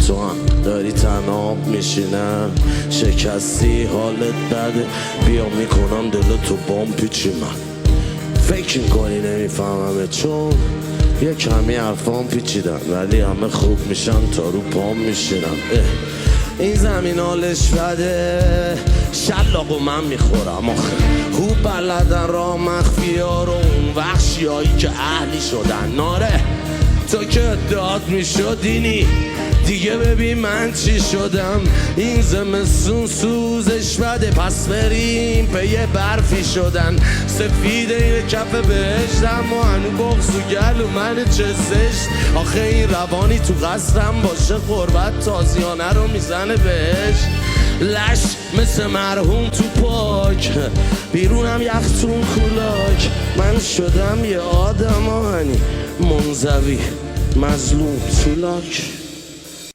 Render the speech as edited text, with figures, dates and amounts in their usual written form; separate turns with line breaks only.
تو هم داری تنها میشینم، شکستی حالت بده، بیا میکنم دلتو بام پیچی. من فکر میکنی نمیفهممه چون یه کمی حرفام پیچیدن، ولی همه خوب میشن تا رو پام میشینم. این زمین حالش بده، شلاقو من میخورم آخه هو بلدن را مخفی ها رو، اون وحشی هایی که اهلی شدن. ناره تو که داد میشدینی دیگه، ببین من چی شدم. این زمستون سوزش بده، پس بریم به یه برفی شدن. سفید این کف بهشتم و هنو بغز و گل و من چه زشت. آخه این روانی تو قصرم باشه، غربت تازیانه رو میزنه بهش. لش مثل مرحوم تو پاک، بیرونم یختون کولاک. من شدم یه آدم آهنی منزوی، مظلوم تو لاک.